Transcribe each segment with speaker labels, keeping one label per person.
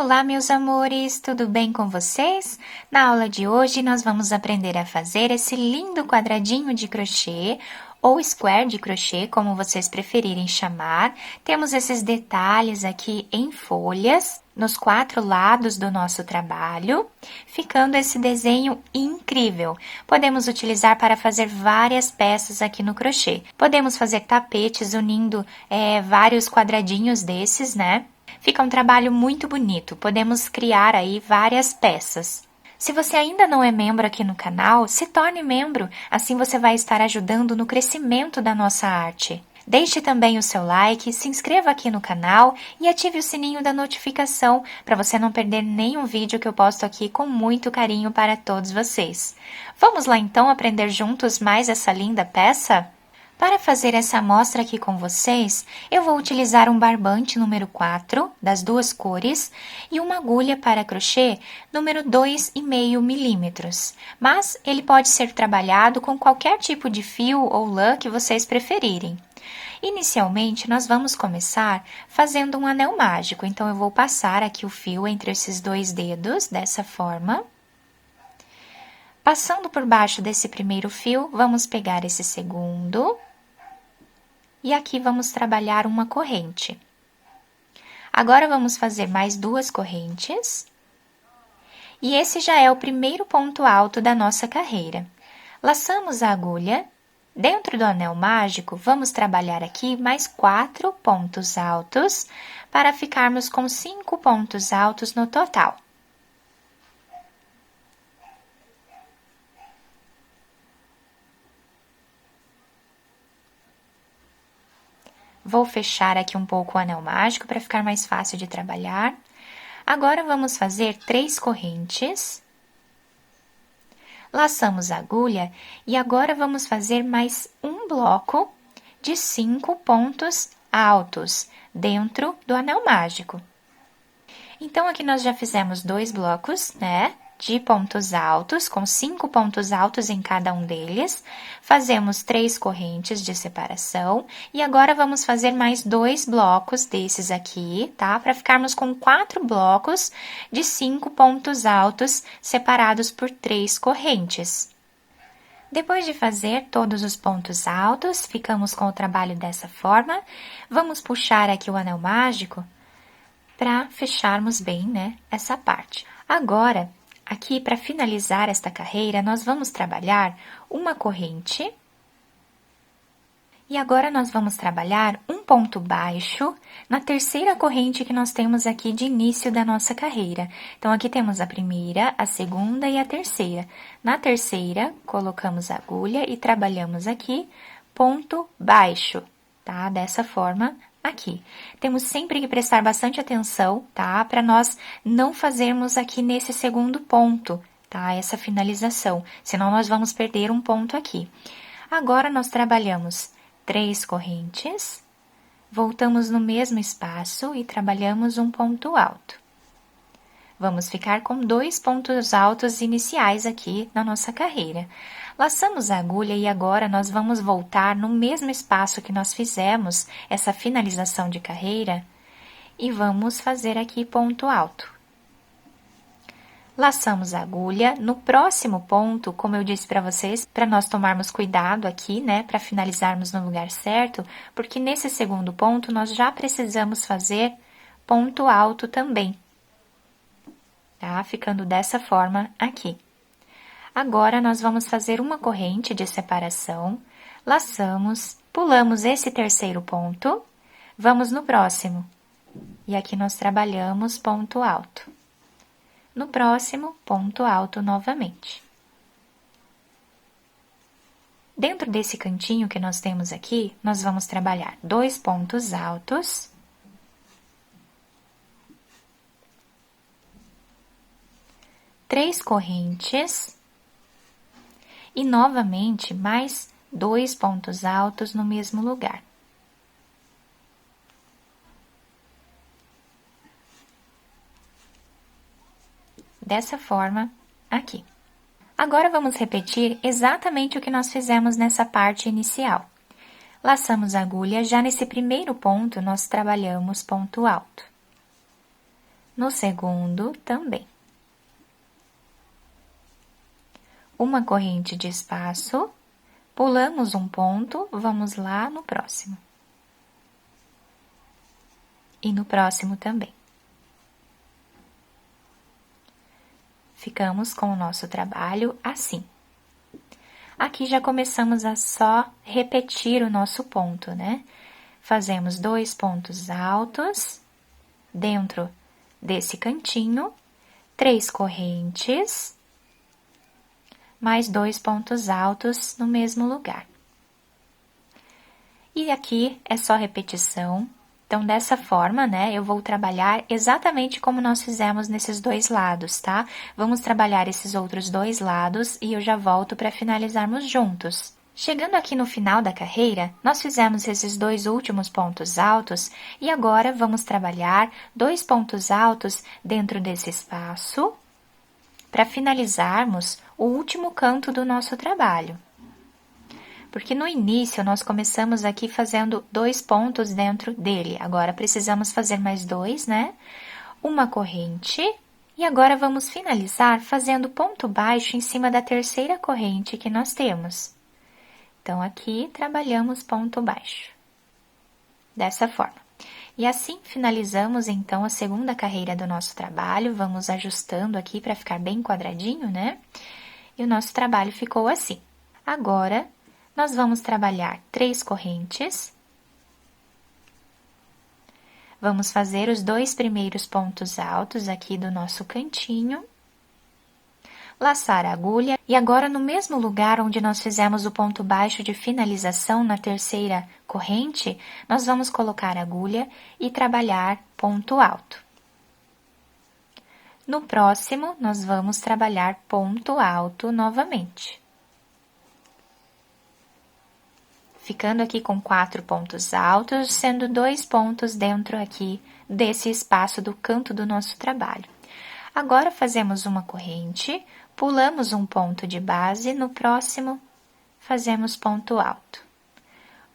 Speaker 1: Olá, meus amores, tudo bem com vocês? Na aula de hoje, nós vamos aprender a fazer esse lindo quadradinho de crochê, ou square de crochê, como vocês preferirem chamar. Temos esses detalhes aqui em folhas, nos 4 lados do nosso trabalho, ficando esse desenho incrível. Podemos utilizar para fazer várias peças aqui no crochê. Podemos fazer tapetes unindo vários quadradinhos desses, né? Fica um trabalho muito bonito, podemos criar aí várias peças. Se você ainda não é membro aqui no canal, se torne membro, assim você vai estar ajudando no crescimento da nossa arte. Deixe também o seu like, se inscreva aqui no canal e ative o sininho da notificação para você não perder nenhum vídeo que eu posto aqui com muito carinho para todos vocês. Vamos lá então aprender juntos mais essa linda peça? Para fazer essa amostra aqui com vocês, eu vou utilizar um barbante número 4, das 2 cores, e uma agulha para crochê número 2,5 milímetros, mas ele pode ser trabalhado com qualquer tipo de fio ou lã que vocês preferirem. Inicialmente, nós vamos começar fazendo um anel mágico, então eu vou passar aqui o fio entre esses 2 dedos, dessa forma. Passando por baixo desse primeiro fio, vamos pegar esse segundo. E aqui vamos trabalhar uma corrente. Agora, vamos fazer mais 2 correntes. E esse já é o primeiro ponto alto da nossa carreira. Laçamos a agulha. Dentro do anel mágico, vamos trabalhar aqui mais 4 pontos altos, para ficarmos com 5 pontos altos no total. Vou fechar aqui um pouco o anel mágico para ficar mais fácil de trabalhar. Agora, vamos fazer 3 correntes. Laçamos a agulha e agora vamos fazer mais um bloco de 5 pontos altos dentro do anel mágico. Então, aqui nós já fizemos 2 blocos, né? De pontos altos, com 5 pontos altos em cada um deles. Fazemos 3 correntes de separação. E agora, vamos fazer mais 2 blocos desses aqui, tá? Para ficarmos com 4 blocos de 5 pontos altos, separados por 3 correntes. Depois de fazer todos os pontos altos, ficamos com o trabalho dessa forma. Vamos puxar aqui o anel mágico para fecharmos bem, né, essa parte. Agora, aqui, para finalizar esta carreira, nós vamos trabalhar uma corrente. E agora, nós vamos trabalhar um ponto baixo na terceira corrente que nós temos aqui de início da nossa carreira. Então, aqui temos a primeira, a segunda e a terceira. Na terceira, colocamos a agulha e trabalhamos aqui ponto baixo, tá? Dessa forma aqui. Temos sempre que prestar bastante atenção, tá? Para nós não fazermos aqui nesse segundo ponto, tá? Essa finalização, senão nós vamos perder um ponto aqui. Agora, nós trabalhamos 3 correntes, voltamos no mesmo espaço e trabalhamos um ponto alto. Vamos ficar com 2 pontos altos iniciais aqui na nossa carreira. Laçamos a agulha e agora nós vamos voltar no mesmo espaço que nós fizemos essa finalização de carreira e vamos fazer aqui ponto alto. Laçamos a agulha. No próximo ponto, como eu disse para vocês, para nós tomarmos cuidado aqui, né, para finalizarmos no lugar certo, porque nesse segundo ponto nós já precisamos fazer ponto alto também, tá? Ficando dessa forma aqui. Agora, nós vamos fazer uma corrente de separação, laçamos, pulamos esse terceiro ponto, vamos no próximo. E aqui nós trabalhamos ponto alto. No próximo, ponto alto novamente. Dentro desse cantinho que nós temos aqui, nós vamos trabalhar 2 pontos altos. 3 correntes. E, novamente, mais 2 pontos altos no mesmo lugar. Dessa forma, aqui. Agora, vamos repetir exatamente o que nós fizemos nessa parte inicial. Laçamos a agulha, já nesse primeiro ponto, nós trabalhamos ponto alto. no segundo também. Uma corrente de espaço, pulamos um ponto, vamos lá no próximo. E no próximo também. Ficamos com o nosso trabalho assim. Aqui já começamos a só repetir o nosso ponto, né? Fazemos 2 pontos altos dentro desse cantinho, 3 correntes, mais 2 pontos altos no mesmo lugar. E aqui é só repetição. Então, dessa forma, né, eu vou trabalhar exatamente como nós fizemos nesses dois lados, tá? Vamos trabalhar esses outros dois lados e eu já volto para finalizarmos juntos. Chegando aqui no final da carreira, nós fizemos esses 2 últimos pontos altos e agora vamos trabalhar 2 pontos altos dentro desse espaço para finalizarmos o último canto do nosso trabalho. Porque no início nós começamos aqui fazendo 2 pontos dentro dele, agora precisamos fazer mais 2, né? Uma corrente, e agora vamos finalizar fazendo ponto baixo em cima da terceira corrente que nós temos. Então, aqui trabalhamos ponto baixo, dessa forma. E assim finalizamos então a segunda carreira do nosso trabalho, vamos ajustando aqui para ficar bem quadradinho, né? E o nosso trabalho ficou assim. Agora, nós vamos trabalhar 3 correntes. Vamos fazer os 2 primeiros pontos altos aqui do nosso cantinho. Laçar a agulha e agora no mesmo lugar onde nós fizemos o ponto baixo de finalização na terceira corrente, nós vamos colocar a agulha e trabalhar ponto alto. No próximo, nós vamos trabalhar ponto alto novamente. Ficando aqui com 4 pontos altos, sendo 2 pontos dentro aqui desse espaço do canto do nosso trabalho. Agora, fazemos uma corrente, pulamos um ponto de base, no próximo, fazemos ponto alto.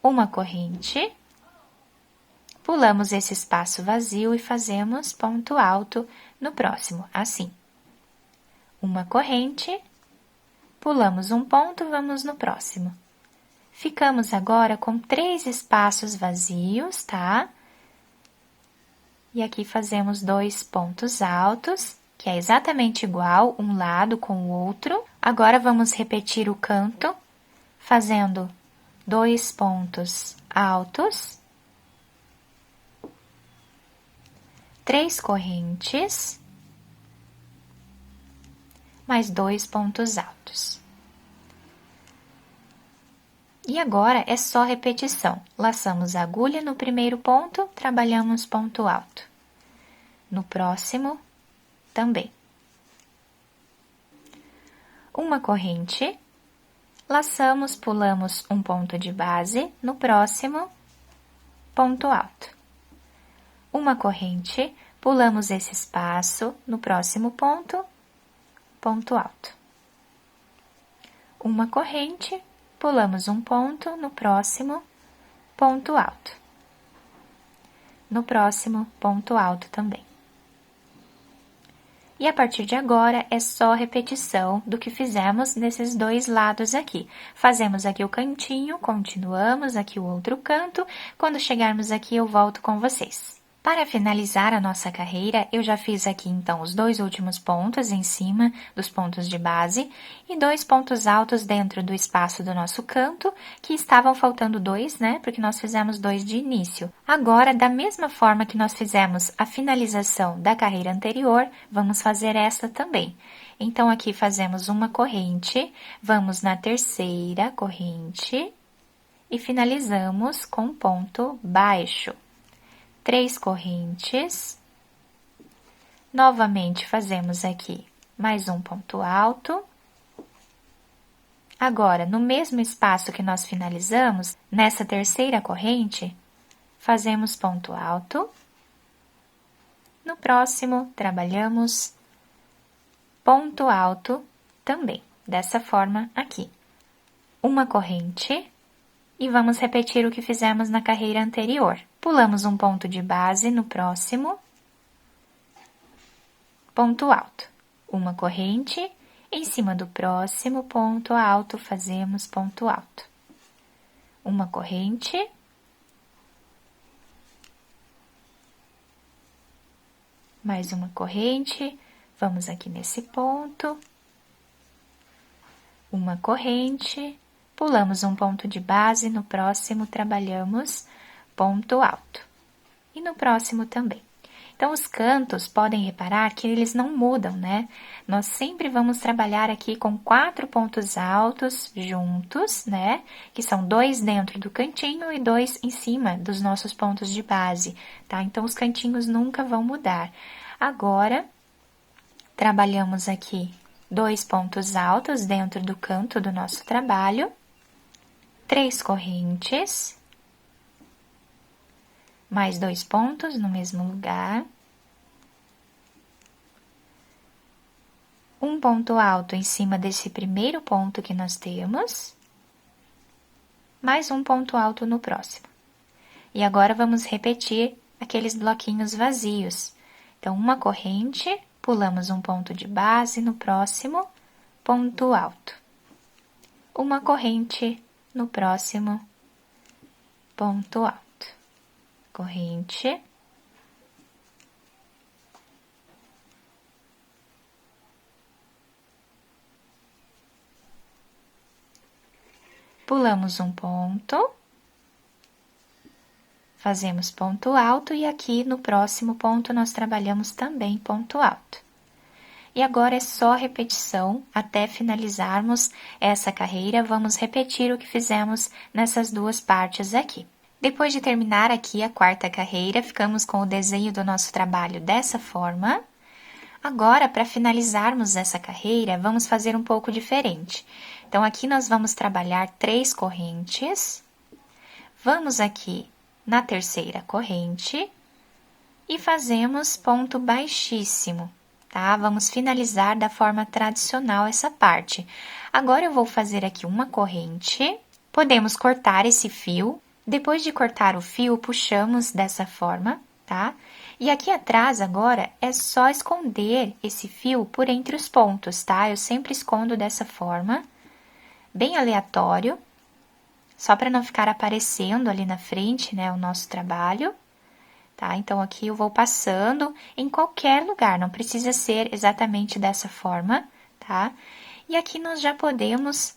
Speaker 1: Uma corrente, pulamos esse espaço vazio e fazemos ponto alto no próximo, assim. Uma corrente, pulamos um ponto, vamos no próximo. Ficamos agora com 3 espaços vazios, tá? E aqui fazemos 2 pontos altos, que é exatamente igual um lado com o outro. Agora, vamos repetir o canto, fazendo 2 pontos altos, 3 correntes, mais 2 pontos altos. E agora é só repetição. Laçamos a agulha no primeiro ponto, trabalhamos ponto alto. No próximo, também. Uma corrente, laçamos, pulamos um ponto de base, no próximo, ponto alto. Uma corrente, pulamos esse espaço, no próximo ponto, ponto alto. Uma corrente, pulamos um ponto, no próximo, ponto alto. No próximo, ponto alto também. E a partir de agora, é só repetição do que fizemos nesses 2 lados aqui. Fazemos aqui o cantinho, continuamos aqui o outro canto. Quando chegarmos aqui, eu volto com vocês. Para finalizar a nossa carreira, eu já fiz aqui, então, os 2 últimos pontos em cima dos pontos de base e 2 pontos altos dentro do espaço do nosso canto, que estavam faltando 2, né? Porque nós fizemos 2 de início. Agora, da mesma forma que nós fizemos a finalização da carreira anterior, vamos fazer essa também. Então, aqui fazemos uma corrente, vamos na terceira corrente e finalizamos com ponto baixo. 3 correntes, novamente fazemos aqui mais um ponto alto. Agora, no mesmo espaço que nós finalizamos, nessa terceira corrente, fazemos ponto alto. No próximo, trabalhamos ponto alto também, dessa forma aqui. Uma corrente e vamos repetir o que fizemos na carreira anterior. Pulamos um ponto de base no próximo, ponto alto. Uma corrente, em cima do próximo ponto alto, fazemos ponto alto. Uma corrente, mais uma corrente, vamos aqui nesse ponto, uma corrente, pulamos um ponto de base, no próximo trabalhamos ponto alto. E no próximo também. Então, os cantos, podem reparar que eles não mudam, né? Nós sempre vamos trabalhar aqui com 4 pontos altos juntos, né? Que são 2 dentro do cantinho e 2 em cima dos nossos pontos de base, tá? Então, os cantinhos nunca vão mudar. Agora, trabalhamos aqui 2 pontos altos dentro do canto do nosso trabalho, 3 correntes, mais 2 pontos no mesmo lugar, um ponto alto em cima desse primeiro ponto que nós temos, mais um ponto alto no próximo. E agora, vamos repetir aqueles bloquinhos vazios. Então, uma corrente, pulamos um ponto de base, no próximo, ponto alto. Uma corrente, no próximo, ponto alto. Corrente, pulamos um ponto, fazemos ponto alto e aqui no próximo ponto nós trabalhamos também ponto alto. E agora é só repetição até finalizarmos essa carreira, vamos repetir o que fizemos nessas duas partes aqui. Depois de terminar aqui a quarta carreira, ficamos com o desenho do nosso trabalho dessa forma. Agora, para finalizarmos essa carreira, vamos fazer um pouco diferente. Então, aqui nós vamos trabalhar 3 correntes. Vamos aqui na terceira corrente e fazemos ponto baixíssimo, tá? Vamos finalizar da forma tradicional essa parte. Agora, eu vou fazer aqui uma corrente. Podemos cortar esse fio. Depois de cortar o fio, puxamos dessa forma, tá? E aqui atrás, agora, é só esconder esse fio por entre os pontos, tá? Eu sempre escondo dessa forma, bem aleatório, só para não ficar aparecendo ali na frente, né, o nosso trabalho, tá? Então, aqui eu vou passando em qualquer lugar, não precisa ser exatamente dessa forma, tá? E aqui nós já podemos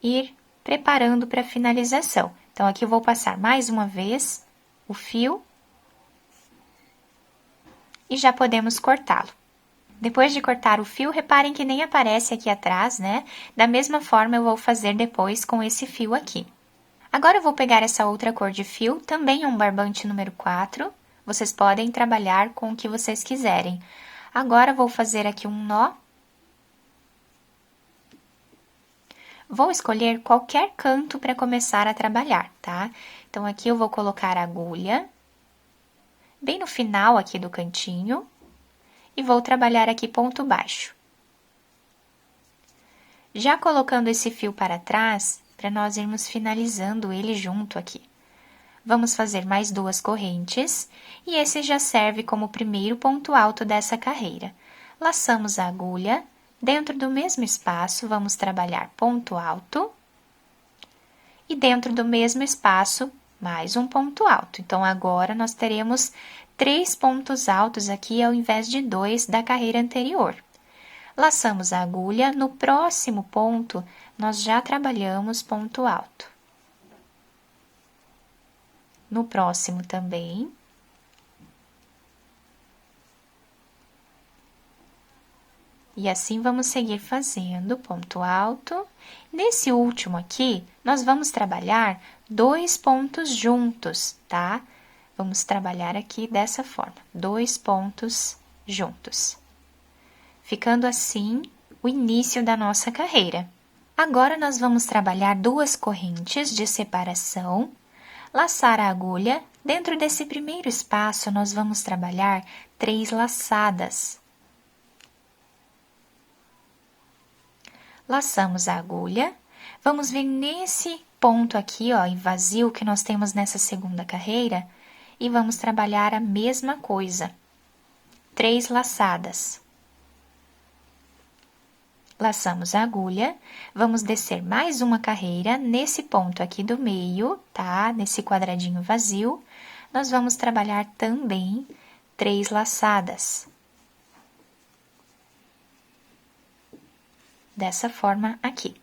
Speaker 1: ir preparando para a finalização. Então, aqui eu vou passar mais uma vez o fio e já podemos cortá-lo. Depois de cortar o fio, reparem que nem aparece aqui atrás, né? Da mesma forma, eu vou fazer depois com esse fio aqui. Agora, eu vou pegar essa outra cor de fio, também é um barbante número 4. Vocês podem trabalhar com o que vocês quiserem. Agora, vou fazer aqui um nó. Vou escolher qualquer canto para começar a trabalhar, tá? Então, aqui eu vou colocar a agulha, bem no final aqui do cantinho, e vou trabalhar aqui ponto baixo. Já colocando esse fio para trás, para nós irmos finalizando ele junto aqui. Vamos fazer mais 2 correntes, e esse já serve como o primeiro ponto alto dessa carreira. Laçamos a agulha. Dentro do mesmo espaço, vamos trabalhar ponto alto. E dentro do mesmo espaço, mais um ponto alto. Então, agora, nós teremos 3 pontos altos aqui, ao invés de 2 da carreira anterior. Laçamos a agulha, no próximo ponto, nós já trabalhamos ponto alto. No próximo também. E assim vamos seguir fazendo ponto alto. Nesse último aqui, nós vamos trabalhar 2 pontos juntos, tá? Vamos trabalhar aqui dessa forma, 2 pontos juntos. Ficando assim o início da nossa carreira. Agora, nós vamos trabalhar 2 correntes de separação, laçar a agulha. Dentro desse primeiro espaço, nós vamos trabalhar 3 laçadas. Laçamos a agulha, vamos vir nesse ponto aqui, ó, em vazio que nós temos nessa segunda carreira, e vamos trabalhar a mesma coisa. 3 laçadas. laçamos a agulha, vamos descer mais uma carreira nesse ponto aqui do meio, tá? Nesse quadradinho vazio, nós vamos trabalhar também 3 laçadas. Dessa forma aqui.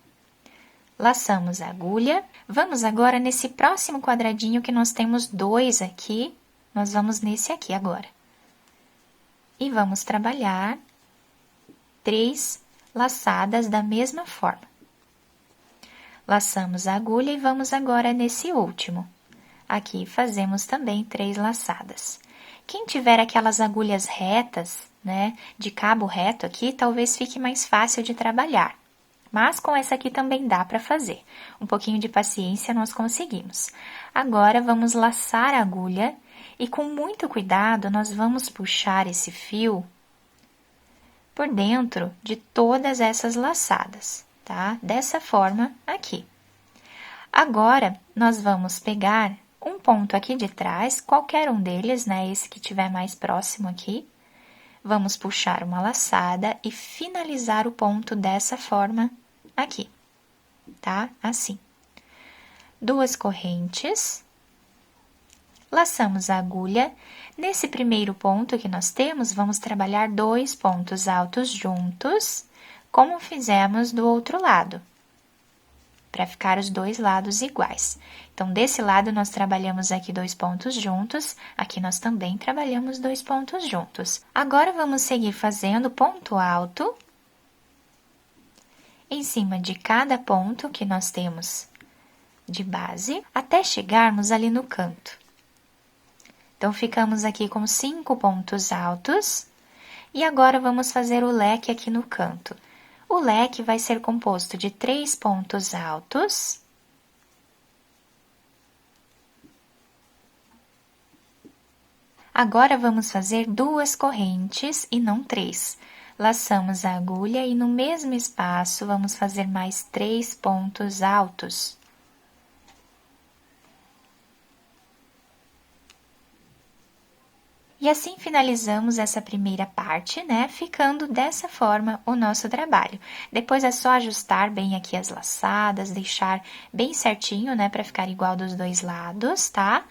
Speaker 1: Laçamos a agulha, vamos agora nesse próximo quadradinho que nós temos 2 aqui, nós vamos nesse aqui agora. E vamos trabalhar 3 laçadas da mesma forma. Laçamos a agulha e vamos agora nesse último. Aqui fazemos também 3 laçadas. Quem tiver aquelas agulhas retas, né, de cabo reto aqui, talvez fique mais fácil de trabalhar. Mas com essa aqui também dá para fazer. Um pouquinho de paciência nós conseguimos. Agora, vamos laçar a agulha e com muito cuidado nós vamos puxar esse fio por dentro de todas essas laçadas, tá? Dessa forma aqui. Agora, nós vamos pegar um ponto aqui de trás, qualquer um deles, né? Esse que tiver mais próximo aqui. Vamos puxar uma laçada e finalizar o ponto dessa forma aqui, tá? Assim. 2 correntes. Laçamos a agulha. Nesse primeiro ponto que nós temos, vamos trabalhar 2 pontos altos juntos, como fizemos do outro lado, para ficar os 2 lados iguais. Então, desse lado, nós trabalhamos aqui 2 pontos juntos, aqui nós também trabalhamos 2 pontos juntos. Agora, vamos seguir fazendo ponto alto em cima de cada ponto que nós temos de base, até chegarmos ali no canto. Então, ficamos aqui com 5 pontos altos, e agora vamos fazer o leque aqui no canto. O leque vai ser composto de 3 pontos altos. Agora, vamos fazer 2 correntes e não 3. Laçamos a agulha e no mesmo espaço, vamos fazer mais 3 pontos altos. E assim finalizamos essa primeira parte, né? Ficando dessa forma o nosso trabalho. Depois é só ajustar bem aqui as laçadas, deixar bem certinho, né? Para ficar igual dos 2 lados, tá?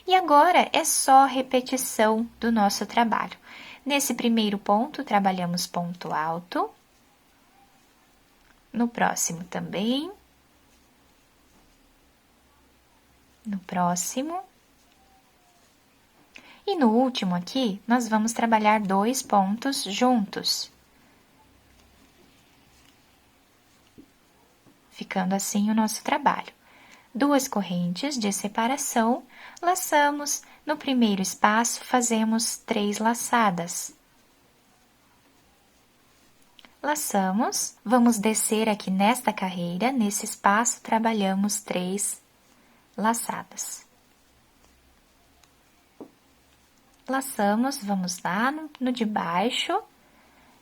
Speaker 1: E agora é só repetição do nosso trabalho. Nesse primeiro ponto, trabalhamos ponto alto. No próximo também. No próximo. E no último aqui, nós vamos trabalhar 2 pontos juntos. Ficando assim o nosso trabalho. 2 correntes de separação, laçamos, no primeiro espaço fazemos 3 laçadas. Laçamos, vamos descer aqui nesta carreira, nesse espaço trabalhamos 3 laçadas. Laçamos, vamos lá no de baixo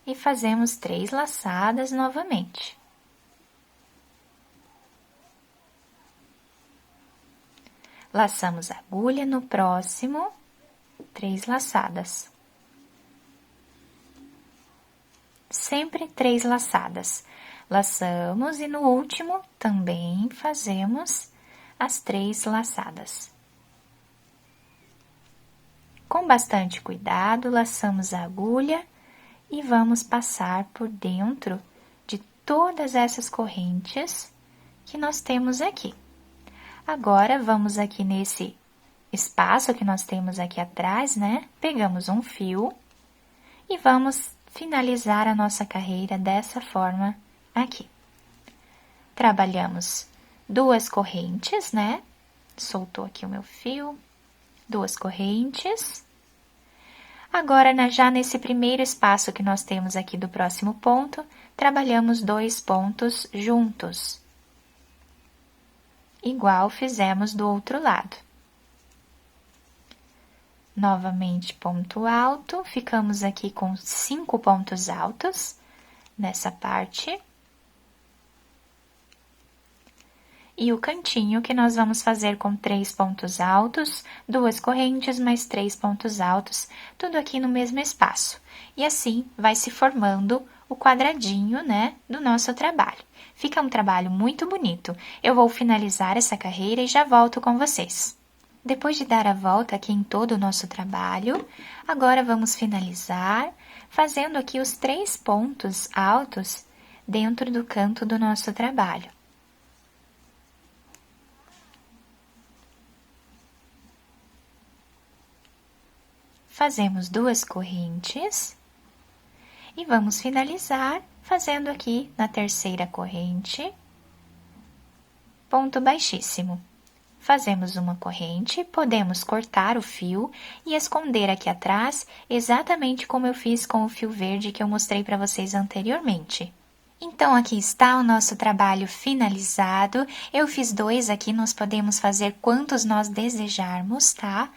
Speaker 1: e fazemos 3 laçadas novamente. Laçamos a agulha no próximo, 3 laçadas. Sempre 3 laçadas. Laçamos e no último também fazemos as 3 laçadas. Com bastante cuidado, laçamos a agulha e vamos passar por dentro de todas essas correntes que nós temos aqui. Agora, vamos aqui nesse espaço que nós temos aqui atrás, né? Pegamos um fio e vamos finalizar a nossa carreira dessa forma aqui. Trabalhamos 2 correntes, né? Soltou aqui o meu fio. 2 correntes. Agora, já nesse primeiro espaço que nós temos aqui do próximo ponto, trabalhamos 2 pontos juntos. Igual fizemos do outro lado. Novamente, ponto alto, ficamos aqui com 5 pontos altos nessa parte. E o cantinho que nós vamos fazer com 3 pontos altos, 2 correntes mais 3 pontos altos, tudo aqui no mesmo espaço. E assim vai se formando o quadradinho, né, do nosso trabalho. Fica um trabalho muito bonito. Eu vou finalizar essa carreira e já volto com vocês. Depois de dar a volta aqui em todo o nosso trabalho, agora vamos finalizar fazendo aqui os 3 pontos altos dentro do canto do nosso trabalho. Fazemos 2 correntes e vamos finalizar fazendo aqui na terceira corrente, ponto baixíssimo. Fazemos uma corrente, podemos cortar o fio e esconder aqui atrás, exatamente como eu fiz com o fio verde que eu mostrei para vocês anteriormente. Então, aqui está o nosso trabalho finalizado. Eu fiz 2 aqui, nós podemos fazer quantos nós desejarmos, tá?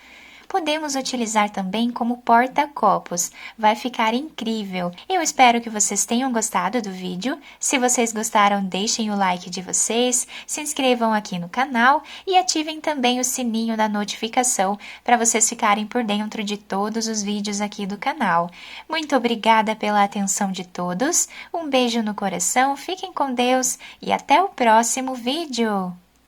Speaker 1: Podemos utilizar também como porta-copos, vai ficar incrível. Eu espero que vocês tenham gostado do vídeo. Se vocês gostaram, deixem o like de vocês, se inscrevam aqui no canal e ativem também o sininho da notificação para vocês ficarem por dentro de todos os vídeos aqui do canal. Muito obrigada pela atenção de todos, um beijo no coração, fiquem com Deus e até o próximo vídeo!